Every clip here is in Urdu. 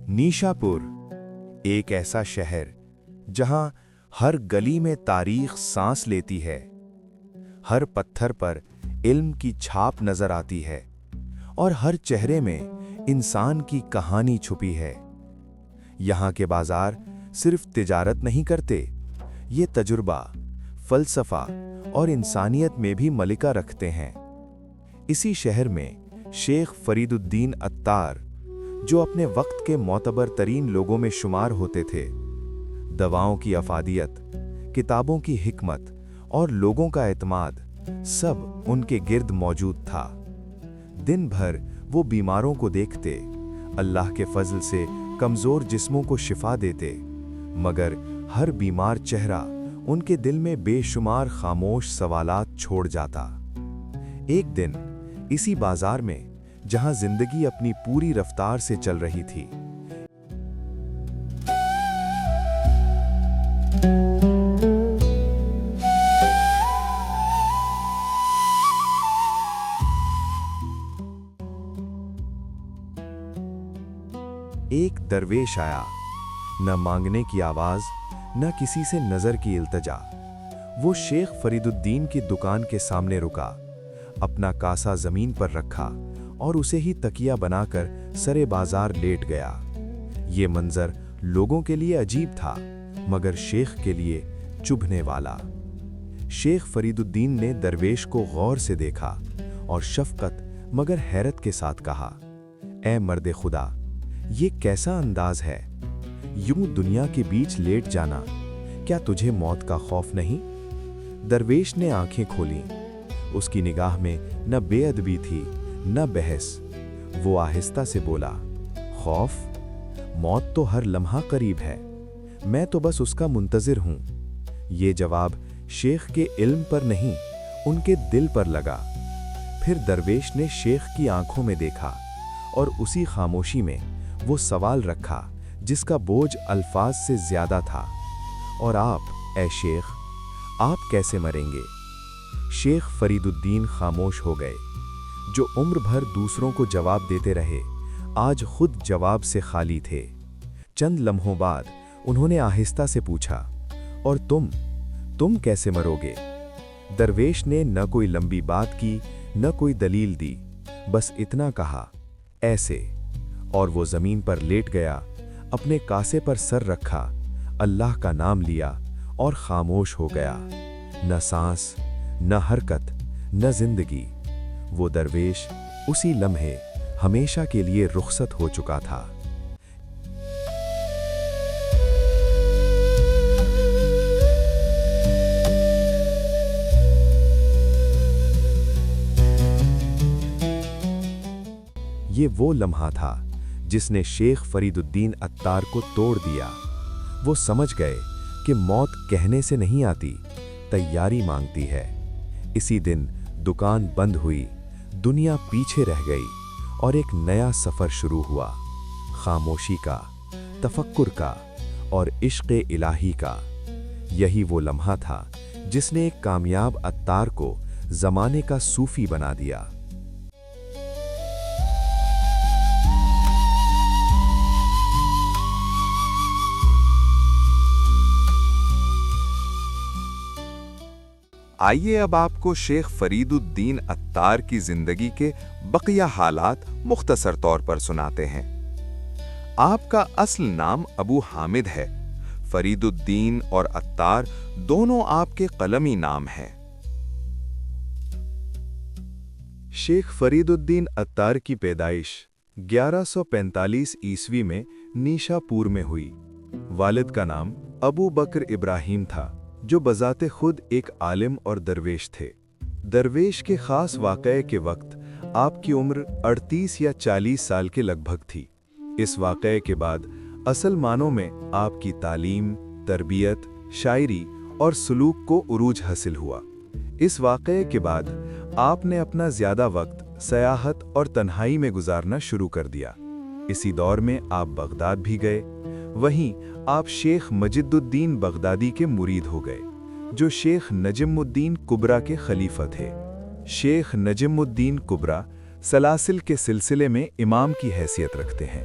نیشاپور، ایک ایسا شہر جہاں ہر گلی میں تاریخ سانس لیتی ہے، ہر پتھر پر علم کی چھاپ نظر آتی ہے اور ہر چہرے میں انسان کی کہانی چھپی ہے۔ یہاں کے بازار صرف تجارت نہیں کرتے، یہ تجربہ، فلسفہ اور انسانیت میں بھی ملکہ رکھتے ہیں۔ اسی شہر میں شیخ فرید الدین عطار، جو اپنے وقت کے معتبر ترین لوگوں میں شمار ہوتے تھے، دواؤں کی افادیت، کتابوں کی حکمت اور لوگوں کا اعتماد سب ان کے گرد موجود تھا۔ دن بھر وہ بیماروں کو دیکھتے، اللہ کے فضل سے کمزور جسموں کو شفا دیتے، مگر ہر بیمار چہرہ ان کے دل میں بے شمار خاموش سوالات چھوڑ جاتا۔ ایک دن اسی بازار میں، جہاں زندگی اپنی پوری رفتار سے چل رہی تھی، ایک درویش آیا، نہ مانگنے کی آواز، نہ کسی سے نظر کی التجا۔ وہ شیخ فرید الدین کی دکان کے سامنے رکا، اپنا کاسا زمین پر رکھا اور اسے ہی تکیہ بنا کر سرے بازار لیٹ گیا۔ یہ منظر لوگوں کے لیے عجیب تھا، مگر شیخ کے لیے چبھنے والا۔ شیخ فرید الدین نے درویش کو غور سے دیکھا اور شفقت مگر حیرت کے ساتھ کہا، اے مرد خدا، یہ کیسا انداز ہے؟ یوں دنیا کے بیچ لیٹ جانا، کیا تجھے موت کا خوف نہیں؟ درویش نے آنکھیں کھولیں، اس کی نگاہ میں نہ بے ادبی تھی نہ بحث۔ وہ آہستہ سے بولا، خوف؟ موت تو ہر لمحہ قریب ہے، میں تو بس اس کا منتظر ہوں۔ یہ جواب شیخ کے علم پر نہیں، ان کے دل پر لگا۔ پھر درویش نے شیخ کی آنکھوں میں دیکھا اور اسی خاموشی میں وہ سوال رکھا جس کا بوجھ الفاظ سے زیادہ تھا، اور آپ، اے شیخ، آپ کیسے مریں گے؟ شیخ فرید الدین خاموش ہو گئے۔ جو عمر بھر دوسروں کو جواب دیتے رہے، آج خود جواب سے خالی تھے۔ چند لمحوں بعد انہوں نے آہستہ سے پوچھا، اور تم کیسے مرو گے؟ درویش نے نہ کوئی لمبی بات کی، نہ کوئی دلیل دی، بس اتنا کہا، ایسے، اور وہ زمین پر لیٹ گیا، اپنے کاسے پر سر رکھا، اللہ کا نام لیا اور خاموش ہو گیا۔ نہ سانس، نہ حرکت، نہ زندگی۔ وہ درویش اسی لمحے ہمیشہ کے لیے رخصت ہو چکا تھا۔ یہ وہ لمحہ تھا جس نے شیخ فرید الدین عطار کو توڑ دیا۔ وہ سمجھ گئے کہ موت کہنے سے نہیں آتی، تیاری مانگتی ہے۔ اسی دن دکان بند ہوئی، دنیا پیچھے رہ گئی اور ایک نیا سفر شروع ہوا، خاموشی کا، تفکر کا اور عشق الہی کا۔ یہی وہ لمحہ تھا جس نے ایک کامیاب عطار کو زمانے کا صوفی بنا دیا۔ آئیے اب آپ کو شیخ فرید الدین عطار کی زندگی کے بقیہ حالات مختصر طور پر سناتے ہیں۔ آپ کا اصل نام ابو حامد ہے۔ فرید الدین اور عطار دونوں آپ کے قلمی نام ہیں۔ شیخ فرید الدین عطار کی پیدائش 1145 عیسوی میں نیشاپور میں ہوئی۔ والد کا نام ابو بکر ابراہیم تھا، جو بذات خود ایک عالم اور درویش تھے۔ درویش کے خاص واقعے کے وقت آپ کی عمر 38 یا 40 سال کے لگ بھگ تھی۔ اس واقعے کے بعد اصل معنوں میں آپ کی تعلیم، تربیت، شاعری اور سلوک کو عروج حاصل ہوا۔ اس واقعے کے بعد آپ نے اپنا زیادہ وقت سیاحت اور تنہائی میں گزارنا شروع کر دیا۔ اسی دور میں آپ بغداد بھی گئے۔ وہیں آپ شیخ مجد الدین بغدادی کے مرید ہو گئے، جو شیخ نجم الدین کبرا کے خلیفہ تھے۔ شیخ نجم الدین کبرا سلاسل کے سلسلے میں امام کی حیثیت رکھتے ہیں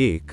1,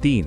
3,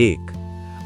1,